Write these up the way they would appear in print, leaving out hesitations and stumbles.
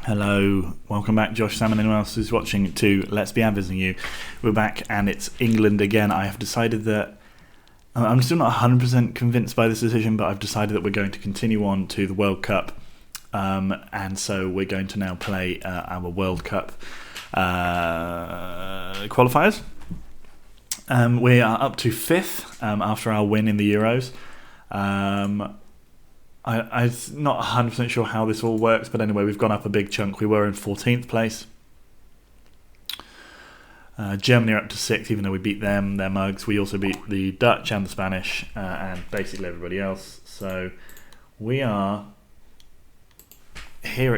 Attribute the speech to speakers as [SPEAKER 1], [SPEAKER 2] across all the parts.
[SPEAKER 1] Hello, welcome back, Josh, Sam, and anyone else who's watching to Let's Be Aves-ing You. We're back, and it's England again. I have decided that I'm still not 100% convinced by this decision, but I've decided that we're going to continue on to the World Cup, and so we're going to now play our World Cup qualifiers. We are up to 5th after our win in the Euros. I'm not 100% sure how this all works, but anyway, we've gone up a big chunk. We were in 14th place. Germany are up to 6th, even though we beat them, their mugs. We also beat the Dutch and the Spanish, and basically everybody else. So we are, say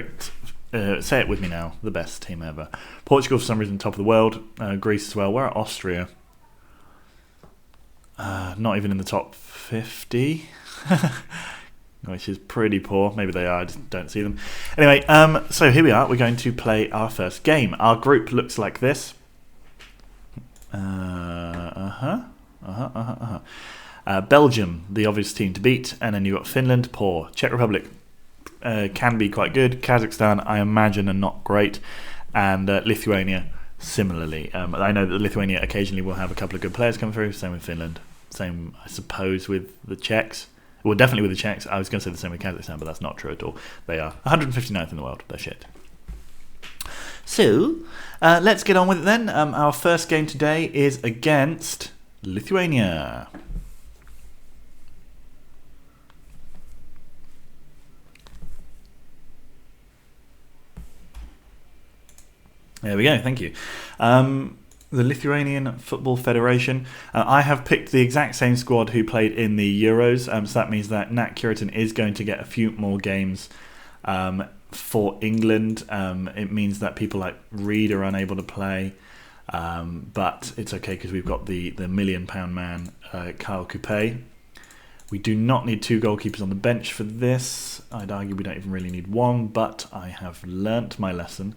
[SPEAKER 1] it with me now, the best team ever. Portugal, for some reason, top of the world. Greece as well. Where are Austria? Not even in the top 50. Which is pretty poor. Maybe they are, I just don't see them. Anyway, so here we are. We're going to play our first game. Our group looks like this. Belgium, the obvious team to beat. And then you've got Finland, poor. Czech Republic can be quite good. Kazakhstan, I imagine, are not great. And Lithuania, similarly. I know that Lithuania occasionally will have a couple of good players come through. Same with Finland. Same, I suppose, with the Czechs. Well, definitely with the Czechs. I was going to say the same with Kazakhstan, but that's not true at all. They are 159th in the world. They're shit. So, let's get on with it then. Our first game today is against Lithuania. There we go. Thank you. The Lithuanian Football Federation. I have picked the exact same squad who played in the Euros, so that means that Nat Curitin is going to get a few more games for England. It means that people like Reed are unable to play, but it's okay because we've got the £1 million man, Kyle Coupé. We do not need 2 goalkeepers on the bench for this. I'd argue we don't even really need 1, but I have learnt my lesson.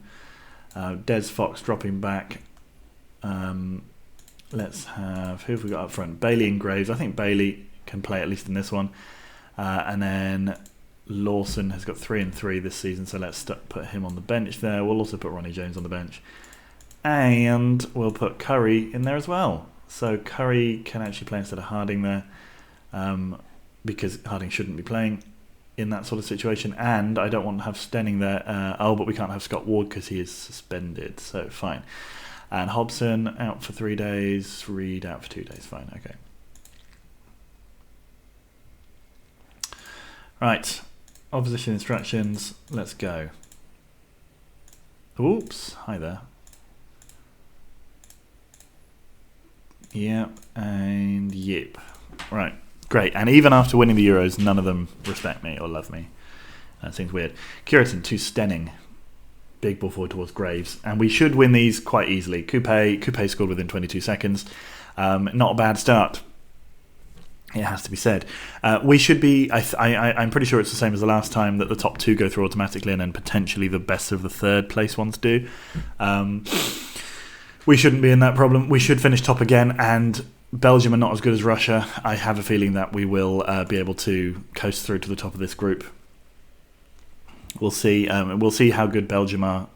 [SPEAKER 1] Des Fox dropping back. Let's have, who have we got up front? Bailey and Graves. I think Bailey can play at least in this one. And then Lawson has got 3 and 3 this season, so let's put him on the bench there. We'll also put Ronnie Jones on the bench. And we'll put Curry in there as well. So Curry can actually play instead of Harding there, because Harding shouldn't be playing in that sort of situation. And I don't want to have Stenning there. But we can't have Scott Ward because he is suspended, so fine. And Hobson out for 3 days, Reed out for 2 days. Fine, okay. Right, opposition instructions. Let's go. Oops, hi there. Yep, and yep. Right, great. And even after winning the Euros, none of them respect me or love me. That seems weird. Curitin to Stenning. Big ball forward towards Graves, and we should win these quite easily. Coupé scored within 22 seconds. Not a bad start, it has to be said. We should be. I'm pretty sure it's the same as the last time, that the top 2 go through automatically, and then potentially the best of the 3rd place ones do. We shouldn't be in that problem. We should finish top again, and Belgium are not as good as Russia. I have a feeling that we will be able to coast through to the top of this group. We'll see. We'll see how good Belgium are.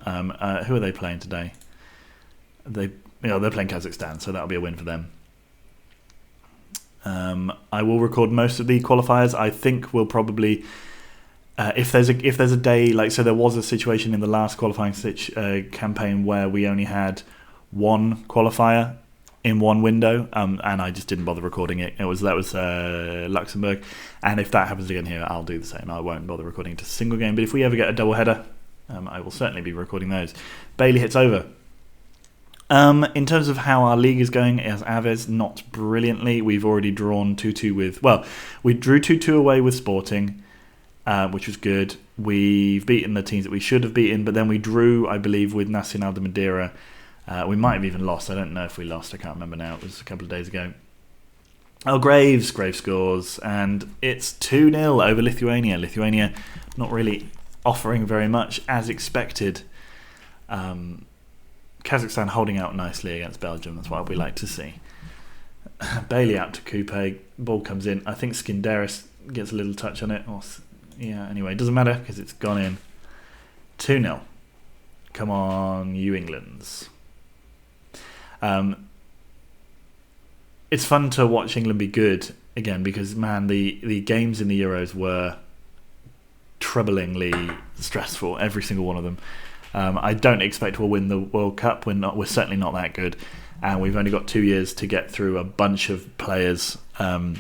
[SPEAKER 1] Who are they playing today? They're playing Kazakhstan, so that'll be a win for them. I will record most of the qualifiers. I think we'll probably, if there's a day, like, so there was a situation in the last qualifying campaign where we only had 1 qualifier in 1 window, and I just didn't bother recording it. That was Luxembourg, and if that happens again here, I'll do the same. I won't bother recording it a single game, but if we ever get a double header, I will certainly be recording those. Bailey hits over. In terms of how our league is going as Aves, not brilliantly. We've already drawn 2-2 with, we drew 2-2 away with Sporting, which was good. We've beaten the teams that we should have beaten, but then we drew, I believe, with Nacional de Madeira. We might have even lost. I don't know if we lost. I can't remember now. It was a couple of days ago. Oh, Graves scores, and it's 2-0 over Lithuania. Lithuania not really offering very much as expected. Kazakhstan holding out nicely against Belgium. That's what we like to see. Bailey out to Coupé. Ball comes in. I think Skinderis gets a little touch on it. Anyway, it doesn't matter because it's gone in. 2-0. Come on, you Englands. It's fun to watch England be good again because, man, the games in the Euros were troublingly stressful, every single one of them. I don't expect we'll win the World Cup. We're certainly not that good, and we've only got 2 years to get through a bunch of players, to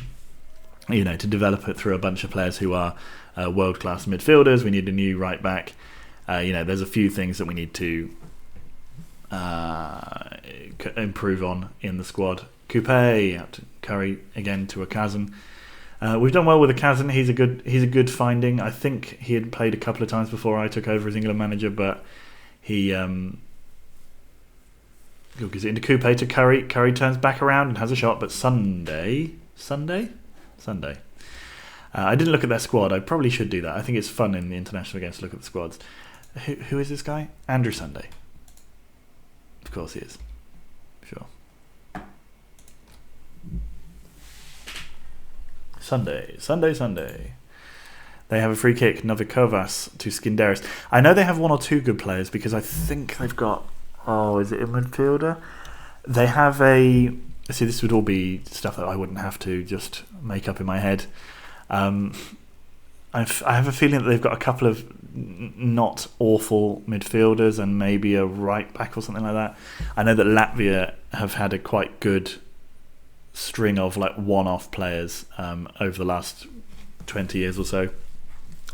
[SPEAKER 1] develop it through a bunch of players who are world-class midfielders. We need a new right back. There's a few things that we need to improve on in the squad. Coupe out to Curry again to a Kazan. We've done well with a Kazan. He's a good finding. I think he had played a couple of times before I took over as England manager, but he gives it into Coupe to Curry. Curry turns back around and has a shot, but Sunday. I didn't look at their squad. I probably should do that. I think it's fun in the international games to look at the squads. Who is this guy? Andrew Sunday. Of course he is. Sure. Sunday. They have a free kick, Novikovas to Skinderis. I know they have one or two good players because I think they've got... Oh, is it a midfielder? They have a... See, this would all be stuff that I wouldn't have to just make up in my head. I have a feeling that they've got a couple of not awful midfielders and maybe a right back or something like that. I know that Latvia have had a quite good string of one-off players over the last 20 years or so.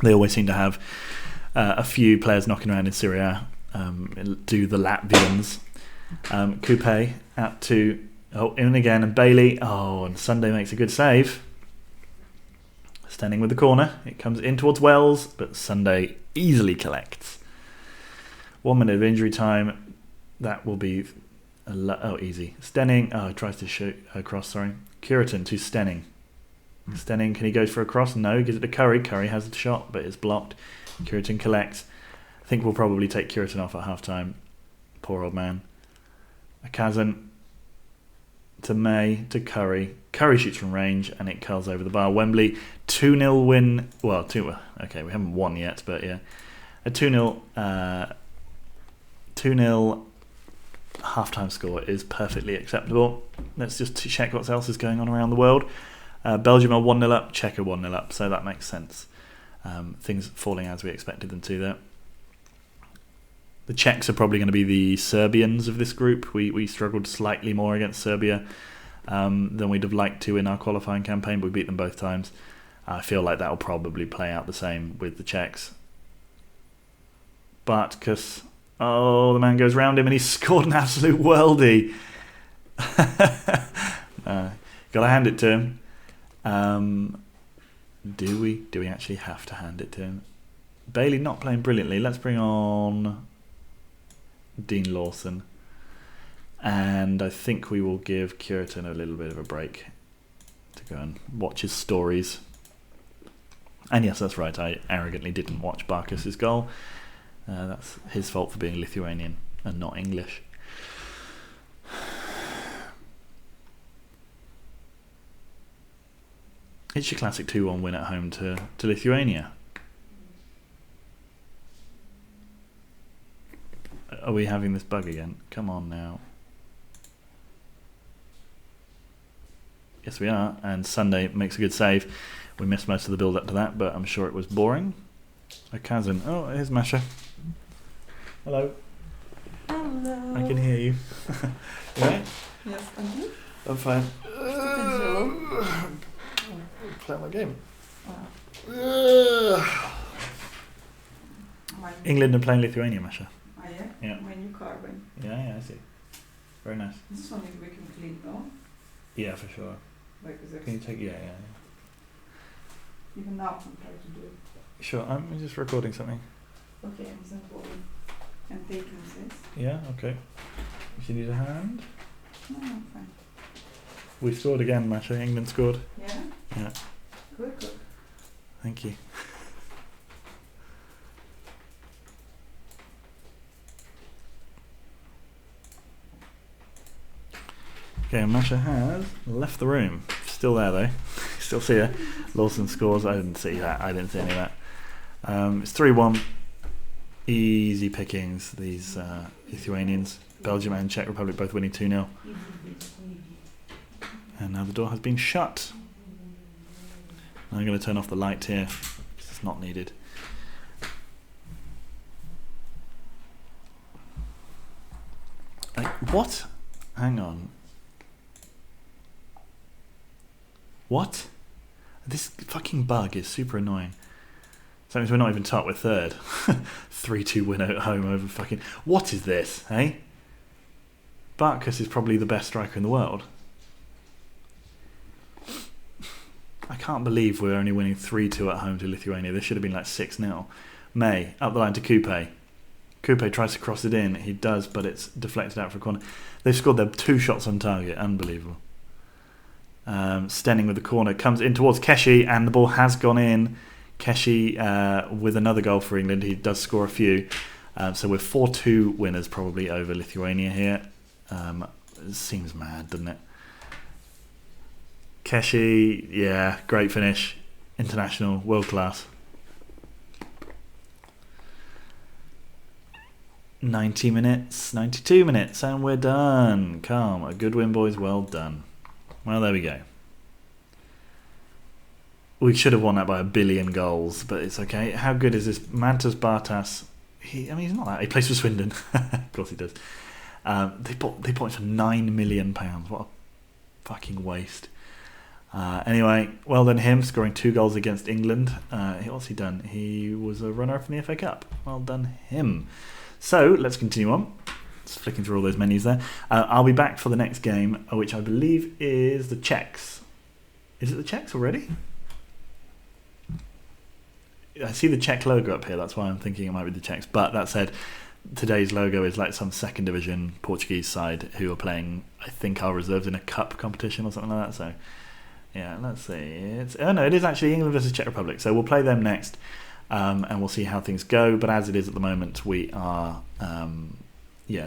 [SPEAKER 1] They always seem to have a few players knocking around in Serie A. Do the Latvians. Coupe out to in again, and Bailey. And Sunday makes a good save. Standing with the corner, it comes in towards Wells, but Sunday easily collects. 1 minute of injury time. That will be easy. Stenning tries to shoot across. Sorry, Curitin to Stenning. Stenning, can he go for a cross? No, gives it to Curry. Curry has the shot, but it's blocked. Curitin collects. I think we'll probably take Curitin off at half time. Poor old man. A Kazan to May to Curry. Curry shoots from range and it curls over the bar. Wembley 2-0 win. Well, okay, we haven't won yet, but yeah, a 2-0 half-time score is perfectly acceptable. Let's just check what else is going on around the world. Belgium are 1-0 up, Czech are 1-0 up, so that makes sense. Things falling as we expected them to there. The Czechs are probably going to be the Serbians of this group. We struggled slightly more against Serbia than we'd have liked to in our qualifying campaign, but we beat them both times. I feel like that will probably play out the same with the Czechs. But because the man goes round him and he's scored an absolute worldie. Gotta hand it to him. Do we actually have to hand it to him? Bailey not playing brilliantly. Let's bring on Dean Lawson. And I think we will give Curitin a little bit of a break to go and watch his stories. And yes, that's right, I arrogantly didn't watch Barkas's goal. That's his fault for being Lithuanian and not English. It's your classic 2-1 win at home to Lithuania. Are we having this bug again? Come on now. Yes, we are. And Sunday makes a good save. We missed most of the build-up to that, but I'm sure it was boring. A Kazan. Oh, here's Masha. Hello.
[SPEAKER 2] Hello.
[SPEAKER 1] I can hear you. You right?
[SPEAKER 2] Yes, and you?
[SPEAKER 1] I'm fine.
[SPEAKER 2] Potential.
[SPEAKER 1] Play my game. England are playing Lithuania, Masha.
[SPEAKER 2] Ah, yeah?
[SPEAKER 1] Yeah.
[SPEAKER 2] My new carbon.
[SPEAKER 1] Yeah, I see. Very nice.
[SPEAKER 2] This is something we can clean, no?
[SPEAKER 1] Yeah, for sure.
[SPEAKER 2] Like, is it
[SPEAKER 1] Can you take? Yeah.
[SPEAKER 2] even now I'm trying to do it.
[SPEAKER 1] Sure. I'm just recording something.
[SPEAKER 2] Okay, I'm just going and taking this.
[SPEAKER 1] Yeah. Okay. If you need a hand.
[SPEAKER 2] No, I'm fine.
[SPEAKER 1] We scored again, Masha. England scored.
[SPEAKER 2] Yeah?
[SPEAKER 1] Yeah.
[SPEAKER 2] Good.
[SPEAKER 1] Thank you. Okay, Masha has left the room. Still there though. Still see her. Lawson scores. I didn't see that. I didn't see any of that. It's 3-1. Easy pickings, these Lithuanians. Belgium and Czech Republic both winning 2-0. And now the door has been shut. I'm going to turn off the light here, because it's not needed. What? Hang on. What? This fucking bug is super annoying. So that means we're not even top, we're third. 3-2 win at home over fucking... What is this, eh? Barkas is probably the best striker in the world. I can't believe we're only winning 3-2 at home to Lithuania. This should have been like 6-0. May, up the line to Coupe. Coupe tries to cross it in. He does, but it's deflected out for a corner. They've scored their 2 shots on target. Unbelievable. Stenning with the corner. Comes in towards Keshi, and the ball has gone in. Keshi with another goal for England. He does score a few. So we're 4-2 winners probably over Lithuania here. It seems mad, doesn't it? Keshi, yeah, great finish. International, world class. 90 minutes, 92 minutes, and we're done. Calm, a good win, boys, well done. Well, there we go. We should have won that by 1 billion goals, but it's okay. How good is this? Mantas Bartas, he's not that. He plays for Swindon. Of course he does. They bought him for £9 million. What a fucking waste. Anyway, well done him, scoring 2 goals against England. What's he done? He was a runner-up in the FA Cup. Well done him. So, let's continue on. Just flicking through all those menus there. I'll be back for the next game, which I believe is the Czechs. Is it the Czechs already? I see the Czech logo up here, that's why I'm thinking it might be the Czechs. But that said, today's logo is like some second division Portuguese side who are playing, I think, our reserves in a cup competition or something like that. So, yeah, let's see. No, it is actually England versus Czech Republic. So we'll play them next. And we'll see how things go. But as it is at the moment, we are,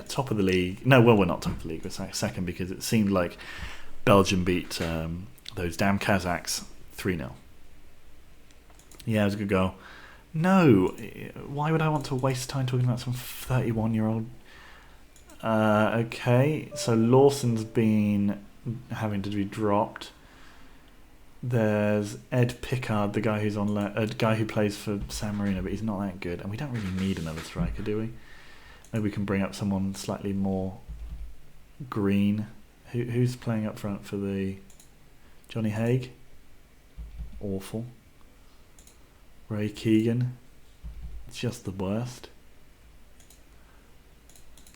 [SPEAKER 1] top of the league. No, well, we're not top of the league. We're second because it seemed like Belgium beat those damn Kazakhs 3-0. Yeah, it was a good goal. No, why would I want to waste time talking about some 31-year-old? Okay, so Lawson's been having to be dropped. There's Ed Pickard, the guy who's on a guy who plays for San Marino, but he's not that good, and we don't really need another striker, do we? Maybe we can bring up someone slightly more green. Who's playing up front for the Johnny Haig? Awful. Ray Keegan, just the worst.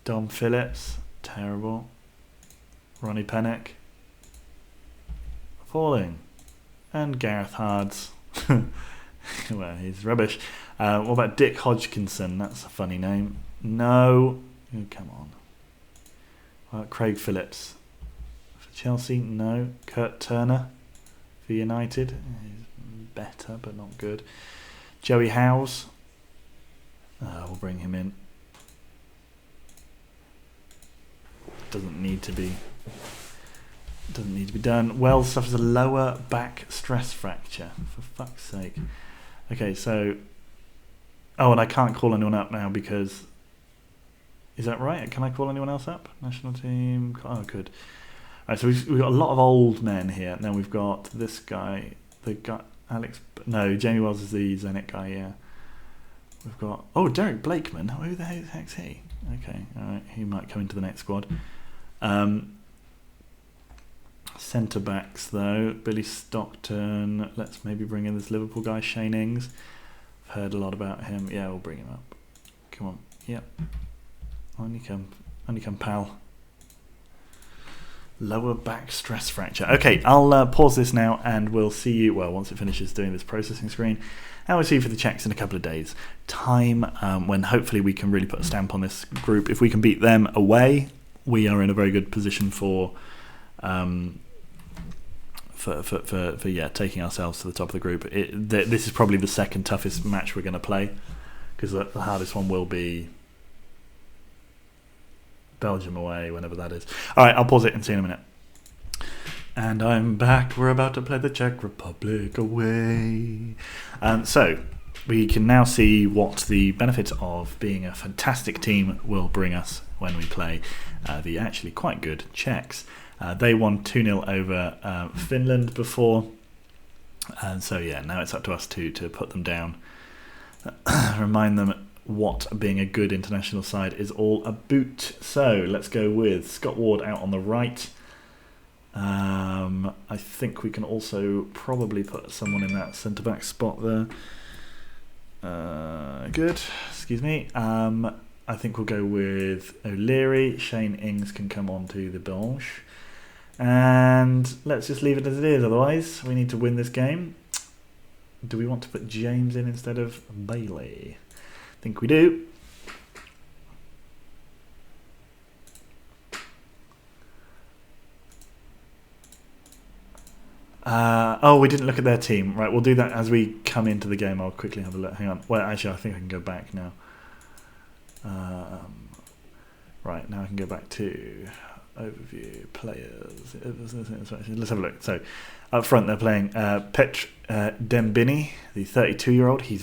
[SPEAKER 1] Dom Phillips, terrible. Ronnie Pennock, falling. And Gareth Hards, well, he's rubbish. What about Dick Hodgkinson? That's a funny name. No, oh, come on. Craig Phillips for Chelsea, no. Kurt Turner for United, he's better but not good. Joey Howes, we'll bring him in. Doesn't need to be done. Wells suffers a lower back stress fracture. For fuck's sake. Okay, so... Oh, and I can't call anyone up now because... Is that right? Can I call anyone else up? National team... Oh, good. Alright, so we've got a lot of old men here. And then we've got this guy... The guy... Alex... No, Jamie Wells is the Zenit guy, yeah. We've got... Oh, Derek Blakeman. Who the heck's he? Okay, alright. He might come into the next squad. Centre backs though, Billy Stockton. Let's maybe bring in this Liverpool guy, Shane Ings. I've heard a lot about him. Yeah, we'll bring him up. Come on. Yep. Only come, pal. Lower back stress fracture. Okay, I'll pause this now, and we'll see you. Well, once it finishes doing this processing screen, and we'll see you for the Czechs in a couple of days' time, when hopefully we can really put a stamp on this group. If we can beat them away, we are in a very good position for taking ourselves to the top of the group. This is probably the second toughest match we're going to play, because the hardest one will be Belgium away, whenever that is. Alright, I'll pause it and see you in a minute. And I'm back. We're about to play the Czech Republic away. So, we can now see what the benefit of being a fantastic team will bring us when we play the actually quite good Czechs. They won 2-0 over Finland before, and so yeah, now it's up to us to put them down. Remind them what being a good international side is all about. So let's go with Scott Ward out on the right. I think we can also probably put someone in that centre-back spot there. Good, excuse me. I think we'll go with O'Leary. Shane Ings can come on to the bench. And let's just leave it as it is, otherwise we need to win this game. Do we want to put James in instead of Bailey? I think we do. We didn't look at their team. Right, we'll do that as we come into the game. I'll quickly have a look. Hang on. Well, actually, I think I can go back now. Right, now I can go back to overview, players. Let's have a look. So, up front they're playing Petr Dembini, the 32-year-old. He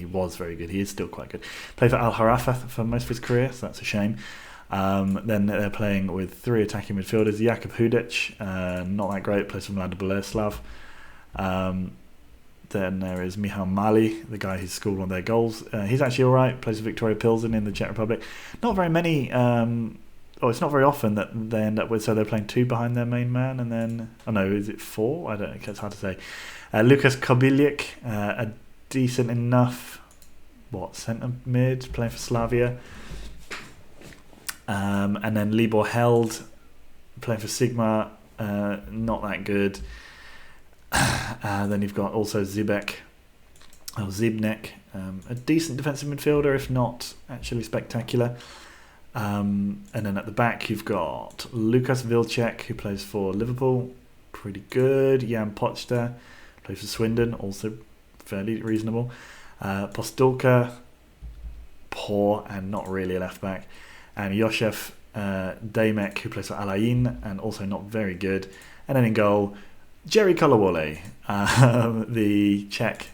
[SPEAKER 1] was very good. He is still quite good. Played for Al Harafa for most of his career, so that's a shame. Then they're playing with 3 attacking midfielders. Jakub Hudic, not that great, plays for Mlada Boleslav. Then there is Michal Mali, the guy who's scored one of their goals. He's actually alright, plays for Victoria Pilsen in the Czech Republic. Not very many, it's not very often that they end up with, so they're playing 2 behind their main man, and then, is it 4? I don't know, it's hard to say. Lukas Kobilic, a decent enough, centre mid, playing for Slavia. And then Libor Held, playing for Sigma, not that good. Then you've got also Zibnek, a decent defensive midfielder, if not actually spectacular. And then at the back you've got Lukas Vilcek, who plays for Liverpool, pretty good. Jan Pochta, plays for Swindon, also fairly reasonable. Postulka, poor and not really a left back. And Josef Damek, who plays for Al Ain, and also not very good. And then in goal, Jerry Kolowole, the Czech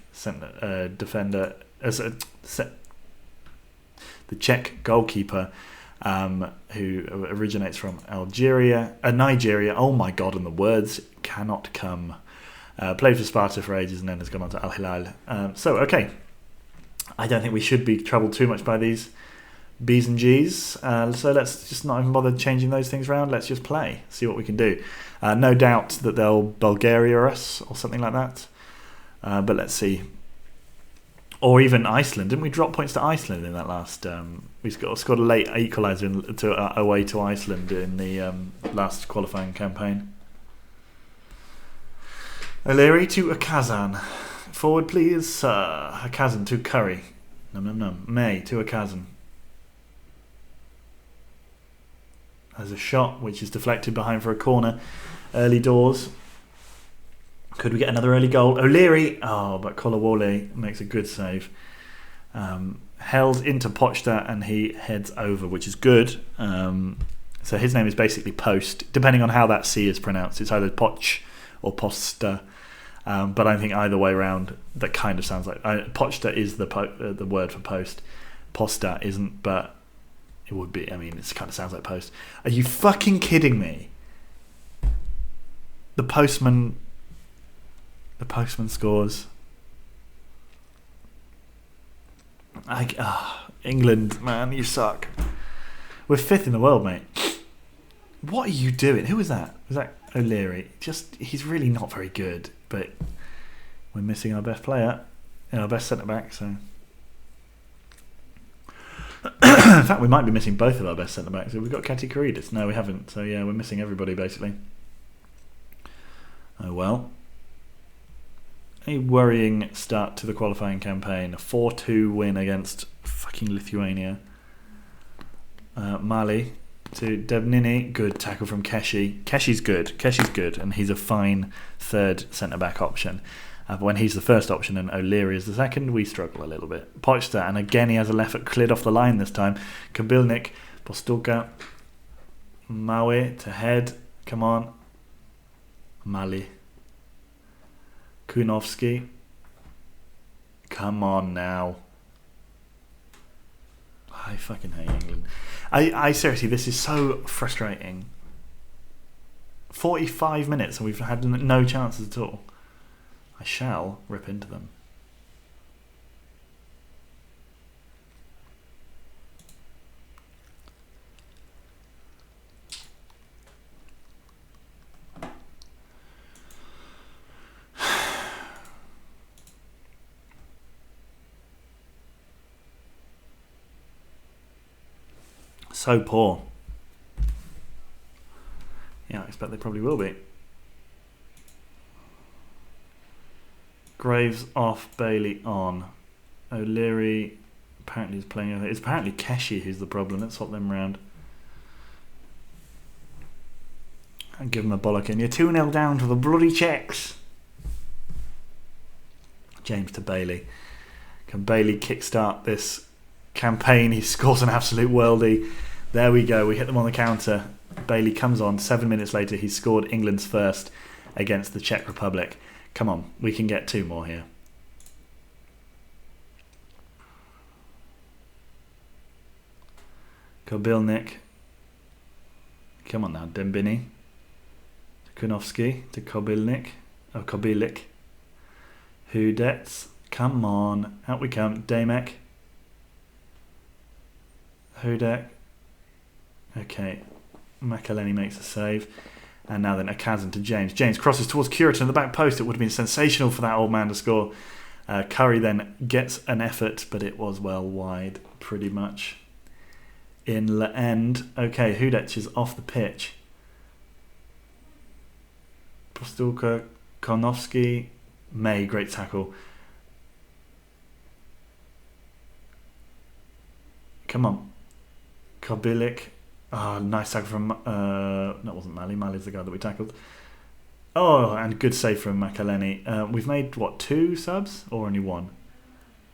[SPEAKER 1] defender, the Czech goalkeeper, who originates from Nigeria. Oh my God, and the words cannot come. Played for Sparta for ages and then has gone on to Al Hilal. Okay, I don't think we should be troubled too much by these B's and G's, so let's just not even bother changing those things around. Let's just play, see what we can do. No doubt that they'll Bulgaria us or something like that, but let's see. Or even Iceland. Didn't we drop points to Iceland in that last? We scored a late equaliser away to Iceland in the last qualifying campaign. O'Leary to Akazan. Forward, please. Akazan to Curry. No. May to Akazan. There's a shot which is deflected behind for a corner. Early doors. Could we get another early goal? O'Leary. But Kolowole makes a good save. Held into Pochta and he heads over, which is good. So his name is basically Post, depending on how that C is pronounced. It's either Poch or Posta. But I think either way around, that kind of sounds like... Pochta is the word for post. Posta isn't, but... It would be. I mean, it kind of sounds like post. Are you fucking kidding me? The postman scores. England, man, you suck. We're 5th in the world, mate. What are you doing? Who was that? Was that O'Leary? He's really not very good, but we're missing our best player and our best centre back, so... In fact, we might be missing both of our best centre backs. Have we got Kati Karidis? No, we haven't. So yeah, we're missing everybody basically. Oh well. A worrying start to the qualifying campaign. A 4-2 win against fucking Lithuania. Mali to Debnini. Good tackle from Keshi. Keshi's good, and he's a fine third centre back option. But when he's the first option and O'Leary is the second, we struggle a little bit. Pochta, and again he has a left foot cleared off the line this time. Kabilnik, Postulka, Maui to head. Come on. Mali. Kunovski. Come on now. I fucking hate England. I seriously, this is so frustrating. 45 minutes and we've had no chances at all. I shall rip into them. So poor. Yeah, I expect they probably will be. Graves off, Bailey on. O'Leary apparently is playing. It's apparently Keshi who's the problem. Let's swap them around. And give him a bollocking. You're 2-0 down to the bloody Czechs. James to Bailey. Can Bailey kickstart this campaign? He scores an absolute worldie. There we go. We hit them on the counter. Bailey comes on. 7 minutes later, he scored England's first against the Czech Republic. Come on, we can get 2 more here. Kobilnik. Come on now, Dembini. To Kunovsky. To Kobilnik. Oh, Kobilik. Hudets. Come on. Out we come. Damek. Hudek. Okay. Makaleni makes a save. And now then, a chasm to James. James crosses towards Curitan in the back post. It would have been sensational for that old man to score. Curry then gets an effort, but it was well wide, pretty much. In the end. Okay, Hudec is off the pitch. Postulka, Kornowski, May, great tackle. Come on. Kobilik. Oh, nice tackle from... that wasn't Mali. Mali's the guy that we tackled. Oh, and good save from Makaleni. We've made, what, 2 subs? Or only 1?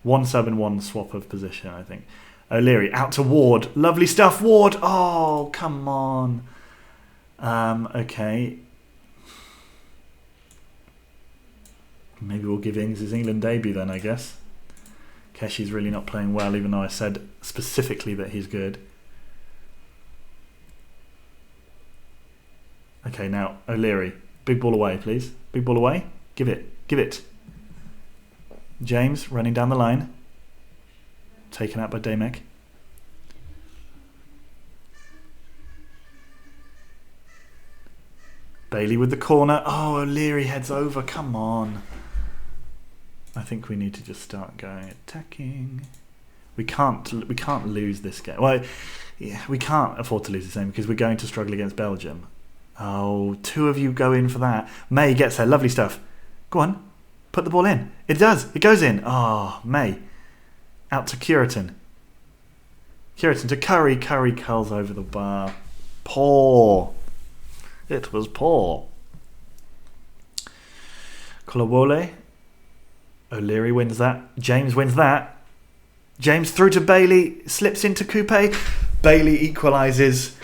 [SPEAKER 1] 1 sub and 1 swap of position, I think. O'Leary, out to Ward. Lovely stuff, Ward! Oh, come on. Okay. Maybe we'll give Ings his England debut then, I guess. Keshi's really not playing well, even though I said specifically that he's good. Okay, now, O'Leary. Big ball away, please. Big ball away. Give it. Give it. James running down the line. Taken out by Damek. Bailey with the corner. Oh, O'Leary heads over. Come on. I think we need to just start going attacking. We can't lose this game. Well, yeah, we can't afford to lose this game because we're going to struggle against Belgium. Oh, 2 of you go in for that. May gets there. Lovely stuff. Go on. Put the ball in. It does. It goes in. Oh, May. Out to Curitan. Curitan to Curry. Curry curls over the bar. Poor. It was poor. Kolawole. O'Leary wins that. James wins that. James through to Bailey. Slips into Coupe. Bailey equalises.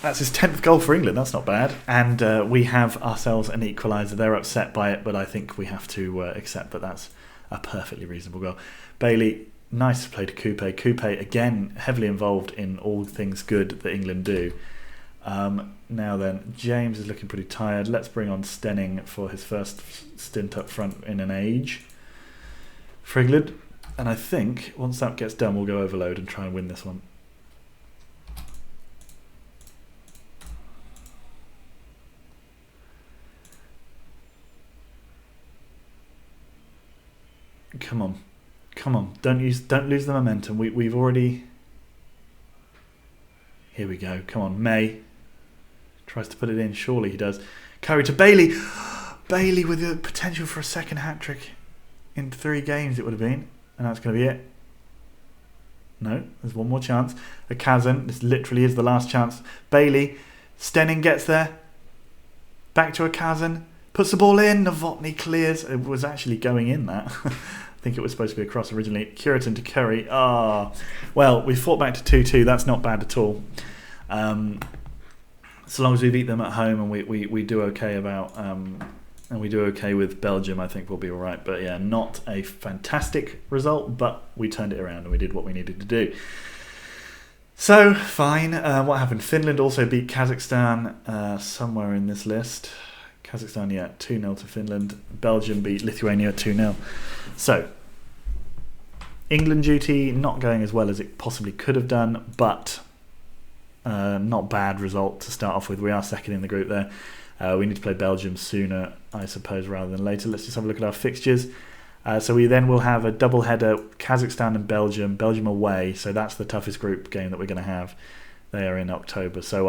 [SPEAKER 1] That's his 10th goal for England. That's not bad. And we have ourselves an equaliser. They're upset by it, but I think we have to accept that that's a perfectly reasonable goal. Bailey, nice play to Coupe. Coupe, again, heavily involved in all things good that England do. Now then, James is looking pretty tired. Let's bring on Stenning for his first stint up front in an age for England. And I think once that gets done, we'll go overload and try and win this one. Come on, come on! Don't lose the momentum. We've already. Here we go. Come on, May tries to put it in. Surely he does. Curry to Bailey. Bailey with the potential for a second hat trick in 3 games. It would have been, and that's going to be it. No, there's one more chance. A Kazan. This literally is the last chance. Bailey, Stenning gets there. Back to a Kazan. Puts the ball in. Novotny clears. It was actually going in that. I think it was supposed to be a cross originally. Curitan to Curry. Well, we fought back to 2-2. That's not bad at all. So long as we beat them at home and we do okay about and we do okay with Belgium, I think we'll be all right. But yeah, not a fantastic result, but we turned it around and we did what we needed to do. So, fine. What happened? Finland also beat Kazakhstan somewhere in this list. Kazakhstan, 2-0 to Finland. Belgium beat Lithuania 2-0. So, England duty not going as well as it possibly could have done, but not bad result to start off with. We are second in the group there. We need to play Belgium sooner, I suppose, rather than later. Let's just have a look at our fixtures. So we then will have a double header, Kazakhstan and Belgium away. So that's the toughest group game that we're going to have. They are in October. So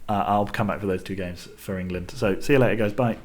[SPEAKER 1] I'll come back for those two games for England. So see you later, guys. Bye.